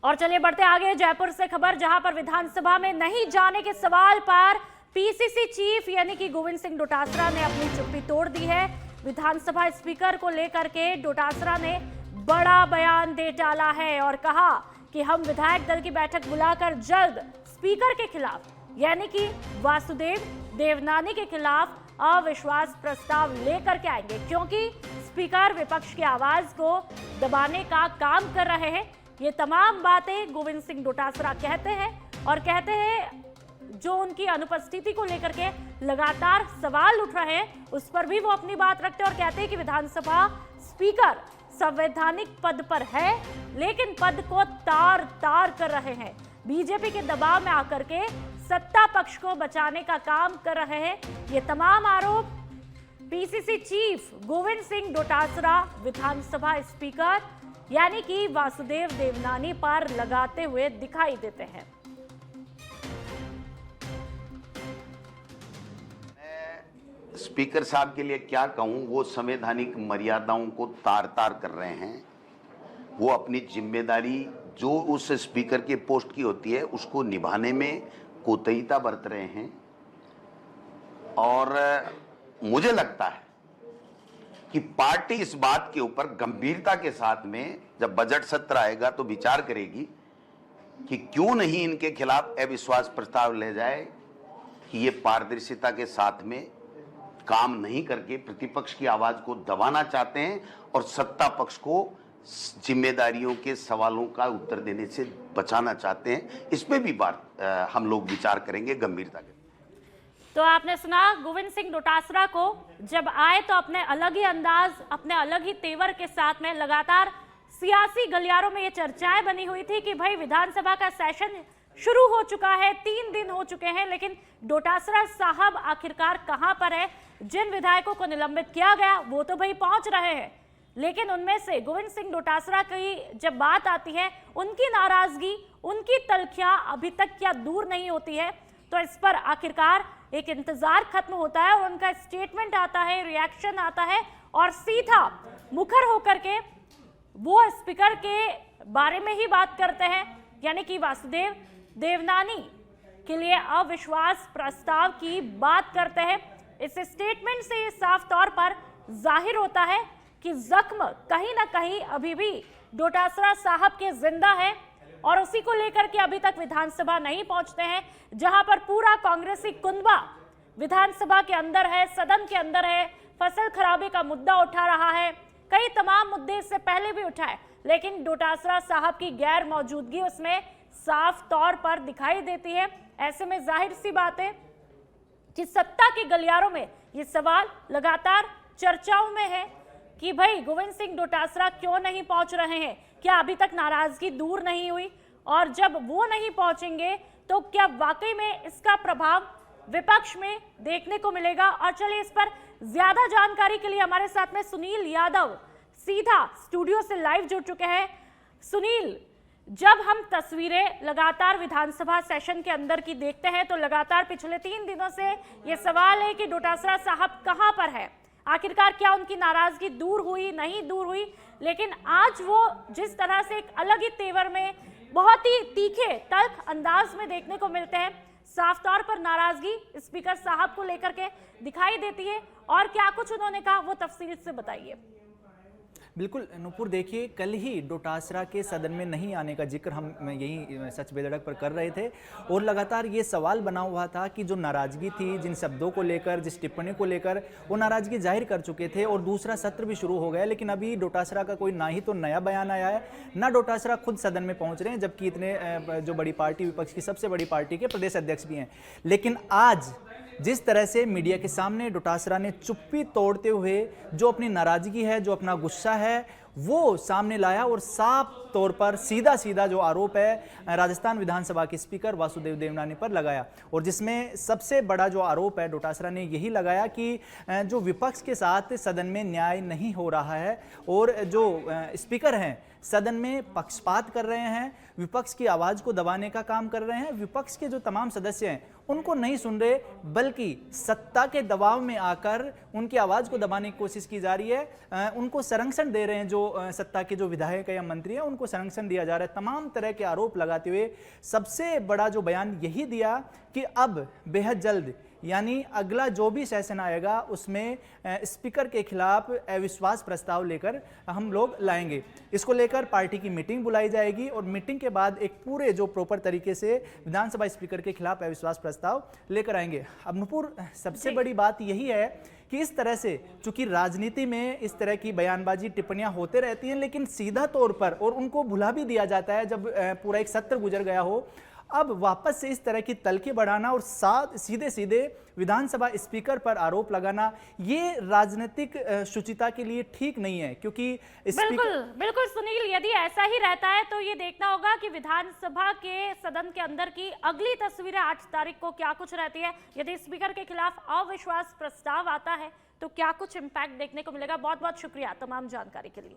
और चलिए बढ़ते आगे जयपुर से खबर, जहां पर विधानसभा में नहीं जाने के सवाल पर पीसीसी चीफ यानी कि गोविंद सिंह डोटासरा ने अपनी चुप्पी तोड़ दी है। विधानसभा स्पीकर को लेकर के डोटासरा ने बड़ा बयान दे डाला है और कहा कि हम विधायक दल की बैठक बुलाकर जल्द स्पीकर के खिलाफ यानी कि वासुदेव देवनानी के खिलाफ अविश्वास प्रस्ताव लेकर के आएंगे, क्योंकि स्पीकर विपक्ष की आवाज को दबाने का काम कर रहे हैं। ये तमाम बातें गोविंद सिंह डोटासरा कहते हैं और कहते हैं जो उनकी अनुपस्थिति को लेकर के लगातार सवाल उठ रहे हैं उस पर भी वो अपनी बात रखते हैं और कहते हैं कि विधानसभा स्पीकर संवैधानिक पद पर है, लेकिन पद को तार तार कर रहे हैं। बीजेपी के दबाव में आकर के सत्ता पक्ष को बचाने का काम कर रहे हैं। ये तमाम आरोप पीसीसी चीफ गोविंद सिंह डोटासरा विधानसभा स्पीकर यानी कि वासुदेव देवनानी पर लगाते हुए दिखाई देते हैं। स्पीकर साहब के लिए क्या कहूं, वो संवैधानिक मर्यादाओं को तार तार कर रहे हैं। वो अपनी जिम्मेदारी जो उस स्पीकर के पोस्ट की होती है उसको निभाने में कोताहीता बरत रहे हैं। और मुझे लगता है कि पार्टी इस बात के ऊपर गंभीरता के साथ में जब बजट सत्र आएगा तो विचार करेगी कि क्यों नहीं इनके खिलाफ अविश्वास प्रस्ताव ले जाए, कि ये पारदर्शिता के साथ में काम नहीं करके प्रतिपक्ष की आवाज को दबाना चाहते हैं और सत्ता पक्ष को जिम्मेदारियों के सवालों का उत्तर देने से बचाना चाहते हैं। इस पे भी बात हम लोग विचार करेंगे गंभीरता के। तो आपने सुना गोविंद सिंह डोटासरा को, जब आए तो अपने अलग ही अंदाज, अपने अलग ही तेवर के साथ में लगातार सियासी गलियारों में ये चर्चाएं बनी हुई थी कि भाई विधानसभा का सेशन शुरू हो चुका है, 3 दिन हो चुके हैं, लेकिन डोटासरा साहब आखिरकार कहां पर है। जिन विधायकों को निलंबित किया गया वो तो भाई पहुंच रहे हैं, लेकिन उनमें से गोविंद सिंह डोटासरा की जब बात आती है उनकी नाराजगी, उनकी तलखियां अभी तक क्या दूर नहीं होती है। तो इस पर आखिरकार एक इंतजार खत्म होता है और उनका स्टेटमेंट आता है, रिएक्शन आता है और सीधा मुखर होकर के वो स्पीकर के बारे में ही बात करते हैं, यानी कि वासुदेव देवनानी के लिए अविश्वास प्रस्ताव की बात करते हैं। इस स्टेटमेंट से साफ तौर पर जाहिर होता है कि जख्म कहीं ना कहीं अभी भी डोटासरा साहब के जिंदा है और उसी को लेकर के अभी तक विधानसभा नहीं पहुंचते हैं, जहां पर पूरा कांग्रेसी कुनबा विधानसभा के अंदर है, सदन के अंदर है, फसल खराबे का मुद्दा उठा रहा है, कई तमाम मुद्दे इससे पहले भी उठाए, लेकिन डोटासरा साहब की गैर मौजूदगी उसमें साफ तौर पर दिखाई देती है। ऐसे में जाहिर सी बात है कि सत्ता के गलियारों में ये सवाल लगातार चर्चाओं में है कि भाई गोविंद सिंह डोटासरा क्यों नहीं पहुंच रहे हैं, क्या अभी तक नाराजगी दूर नहीं हुई, और जब वो नहीं पहुंचेंगे तो क्या वाकई में इसका प्रभाव विपक्ष में देखने को मिलेगा। और चलिए इस पर ज्यादा जानकारी के लिए हमारे साथ में सुनील यादव सीधा स्टूडियो से लाइव जुड़ चुके हैं। सुनील, जब हम तस्वीरें लगातार विधानसभा सेशन के अंदर की देखते हैं तो लगातार पिछले 3 दिनों से ये सवाल है कि डोटासरा साहब कहां पर है, आखिरकार क्या उनकी नाराजगी दूर हुई, नहीं दूर हुई। लेकिन आज वो जिस तरह से एक अलग ही तेवर में बहुत ही तीखे तल्ख अंदाज में देखने को मिलते हैं, साफ तौर पर नाराजगी स्पीकर साहब को लेकर के दिखाई देती है। और क्या कुछ उन्होंने कहा वो तफसील से बताइए। बिल्कुल नुपुर, देखिए कल ही डोटासरा के सदन में नहीं आने का जिक्र हम यही सच बेधड़क पर कर रहे थे और लगातार ये सवाल बना हुआ था कि जो नाराजगी थी, जिन शब्दों को लेकर, जिस टिप्पणी को लेकर वो नाराजगी जाहिर कर चुके थे और दूसरा सत्र भी शुरू हो गया, लेकिन अभी डोटासरा का कोई ना ही तो नया बयान आया है, ना डोटासरा खुद सदन में पहुंच रहे हैं, जबकि इतने जो बड़ी पार्टी, विपक्ष की सबसे बड़ी पार्टी के प्रदेश अध्यक्ष भी हैं। लेकिन आज जिस तरह से मीडिया के सामने डोटासरा ने चुप्पी तोड़ते हुए जो अपनी नाराजगी है, जो अपना गुस्सा है, वो सामने लाया और साफ तौर पर सीधा सीधा जो आरोप है राजस्थान विधानसभा के स्पीकर वासुदेव देवनानी पर लगाया। और जिसमें सबसे बड़ा जो आरोप है डोटासरा ने यही लगाया कि जो विपक्ष के साथ सदन में न्याय नहीं हो रहा है और जो स्पीकर हैं सदन में पक्षपात कर रहे हैं, विपक्ष की आवाज को दबाने का काम कर रहे हैं, विपक्ष के जो तमाम सदस्य हैं उनको नहीं सुन रहे, बल्कि सत्ता के दबाव में आकर उनकी आवाज को दबाने की कोशिश की जा रही है, उनको संरक्षण दे रहे हैं जो सत्ता के जो विधायक या मंत्री हैं उनको संरक्षण दिया जा रहा है, तमाम तरह के आरोप लगाते हुए सबसे बड़ा जो बयान यही दिया कि अब बेहद जल्द यानी अगला जो भी सेशन आएगा उसमें स्पीकर के खिलाफ अविश्वास प्रस्ताव लेकर हम लोग लाएंगे। इसको लेकर पार्टी की मीटिंग बुलाई जाएगी और मीटिंग के बाद एक पूरे जो प्रॉपर तरीके से विधानसभा स्पीकर के खिलाफ अविश्वास प्रस्ताव लेकर आएंगे। अब नुपुर, सबसे बड़ी बात यही है कि इस तरह से चूंकि राजनीति में इस तरह की बयानबाजी टिप्पणियां होते रहती हैं, लेकिन सीधा तौर पर और उनको भुला भी दिया जाता है जब पूरा एक सत्र गुजर गया हो। अब वापस से इस तरह की तलखी बढ़ाना और साथ सीधे सीधे विधानसभा स्पीकर पर आरोप लगाना, ये राजनीतिक शुचिता के लिए ठीक नहीं है, क्योंकि बिल्कुल सुनील, यदि ऐसा ही रहता है तो ये देखना होगा कि विधानसभा के सदन के अंदर की अगली तस्वीरें 8 तारीख को क्या कुछ रहती है। यदि स्पीकर के खिलाफ अविश्वास प्रस्ताव आता है तो क्या कुछ इम्पैक्ट देखने को मिलेगा। बहुत बहुत शुक्रिया तमाम जानकारी के लिए।